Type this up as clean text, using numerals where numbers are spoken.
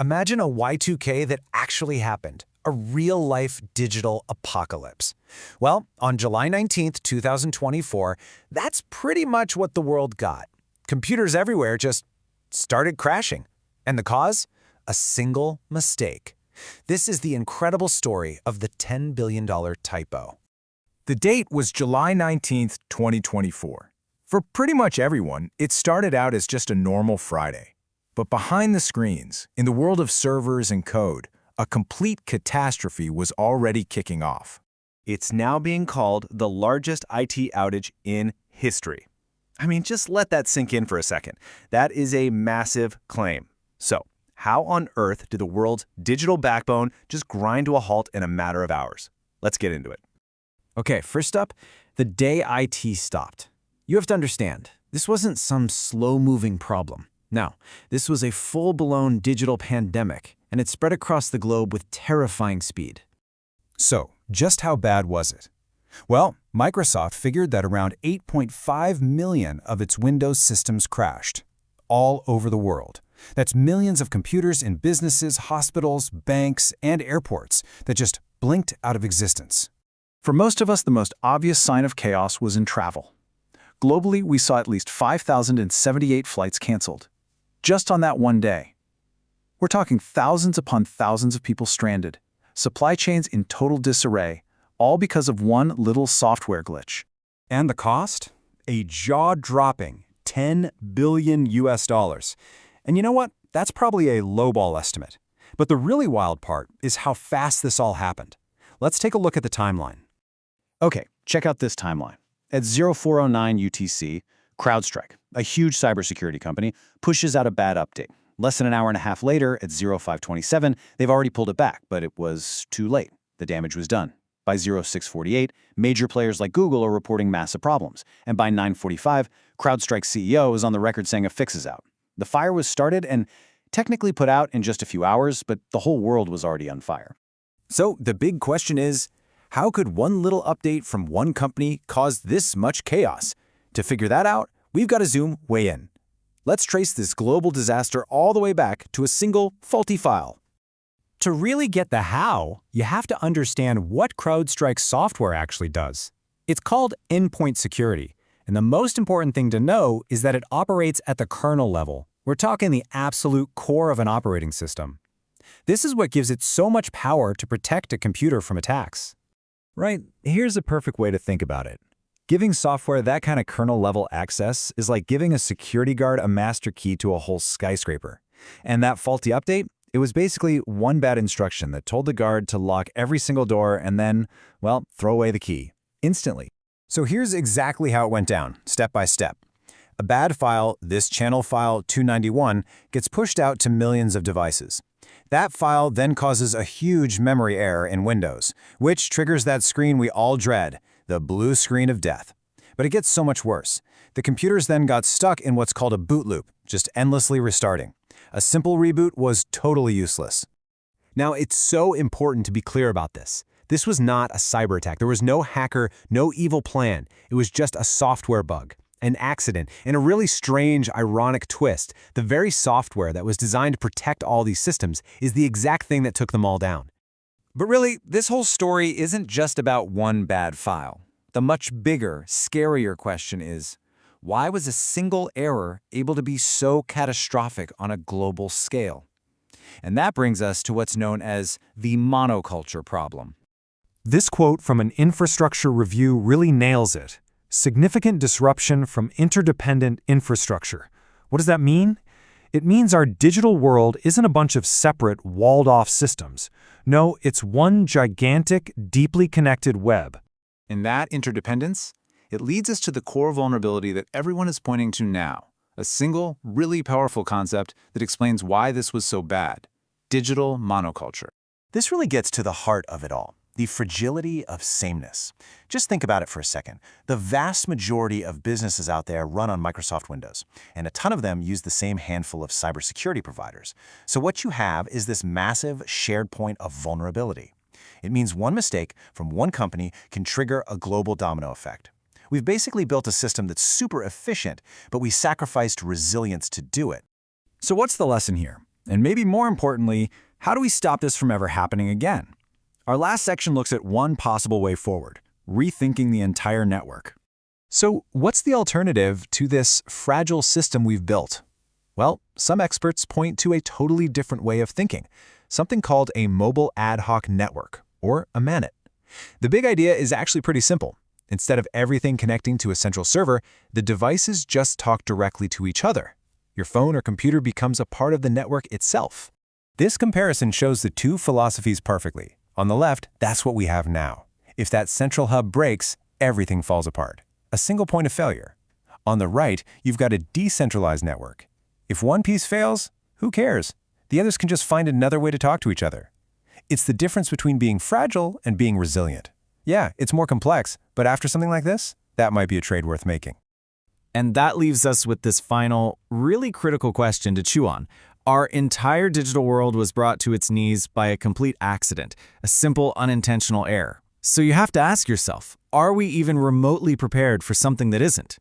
Imagine a Y2K that actually happened, a real-life digital apocalypse. Well, on July 19th, 2024, that's pretty much what the world got. Computers everywhere just started crashing. And the cause? A single mistake. This is the incredible story of the $10 billion typo. The date was July 19th, 2024. For pretty much everyone, it started out as just a normal Friday. But behind the screens, in the world of servers and code, a complete catastrophe was already kicking off. It's now being called the largest IT outage in history. I mean, just let that sink in for a second. That is a massive claim. So, how on earth did the world's digital backbone just grind to a halt in a matter of hours? Let's get into it. Okay, first up, the day IT stopped. You have to understand, this wasn't some slow-moving problem. No, this was a full-blown digital pandemic, and it spread across the globe with terrifying speed. So, just how bad was it? Well, Microsoft figured that around 8.5 million of its Windows systems crashed, all over the world. That's millions of computers in businesses, hospitals, banks, and airports that just blinked out of existence. For most of us, the most obvious sign of chaos was in travel. Globally, we saw at least 5,078 flights canceled. Just on that one day. We're talking thousands upon thousands of people stranded, supply chains in total disarray, all because of one little software glitch. And the cost? A jaw-dropping $10 billion. And you know what? That's probably a lowball estimate. But the really wild part is how fast this all happened. Let's take a look at the timeline. Okay, check out this timeline. At 0409 UTC, CrowdStrike, a huge cybersecurity company, pushes out a bad update. Less than an hour and a half later, at 0527, they've already pulled it back, but it was too late. The damage was done. By 0648, major players like Google are reporting massive problems. And by 945, CrowdStrike's CEO is on the record saying a fix is out. The fire was started and technically put out in just a few hours, but the whole world was already on fire. So the big question is, how could one little update from one company cause this much chaos? To figure that out, we've got to zoom way in. Let's trace this global disaster all the way back to a single faulty file. To really get the how, you have to understand what CrowdStrike's software actually does. It's called endpoint security, and the most important thing to know is that it operates at the kernel level. We're talking the absolute core of an operating system. This is what gives it so much power to protect a computer from attacks. Right, here's a perfect way to think about it. Giving software that kind of kernel-level access is like giving a security guard a master key to a whole skyscraper. And that faulty update? It was basically one bad instruction that told the guard to lock every single door and then, well, throw away the key. Instantly. So here's exactly how it went down, step by step. A bad file, this channel file 291, gets pushed out to millions of devices. That file then causes a huge memory error in Windows, which triggers that screen we all dread, the blue screen of death. But it gets so much worse. The computers then got stuck in what's called a boot loop, just endlessly restarting. A simple reboot was totally useless. Now, it's so important to be clear about this. This was not a cyber attack. There was no hacker, no evil plan. It was just a software bug, an accident, and a really strange, ironic twist. The very software that was designed to protect all these systems is the exact thing that took them all down. But really, this whole story isn't just about one bad file. The much bigger, scarier question is, why was a single error able to be so catastrophic on a global scale? And that brings us to what's known as the monoculture problem. This quote from an infrastructure review really nails it. Significant disruption from interdependent infrastructure. What does that mean? It means our digital world isn't a bunch of separate, walled-off systems. No, it's one gigantic, deeply connected web. In that interdependence, it leads us to the core vulnerability that everyone is pointing to now, a single, really powerful concept that explains why this was so bad: digital monoculture. This really gets to the heart of it all. The fragility of sameness. Just think about it for a second. The vast majority of businesses out there run on Microsoft Windows, and a ton of them use the same handful of cybersecurity providers. So what you have is this massive shared point of vulnerability. It means one mistake from one company can trigger a global domino effect. We've basically built a system that's super efficient, but we sacrificed resilience to do it. So what's the lesson here? And maybe more importantly, how do we stop this from ever happening again? Our last section looks at one possible way forward, rethinking the entire network. So what's the alternative to this fragile system we've built? Well, some experts point to a totally different way of thinking, something called a mobile ad hoc network, or a MANET. The big idea is actually pretty simple. Instead of everything connecting to a central server, the devices just talk directly to each other. Your phone or computer becomes a part of the network itself. This comparison shows the two philosophies perfectly. On the left, that's what we have now. If that central hub breaks, everything falls apart. A single point of failure. On the right, you've got a decentralized network. If one piece fails, who cares? The others can just find another way to talk to each other. It's the difference between being fragile and being resilient. Yeah, it's more complex, but after something like this, that might be a trade worth making. And that leaves us with this final, really critical question to chew on. Our entire digital world was brought to its knees by a complete accident, a simple unintentional error. So you have to ask yourself, are we even remotely prepared for something that isn't?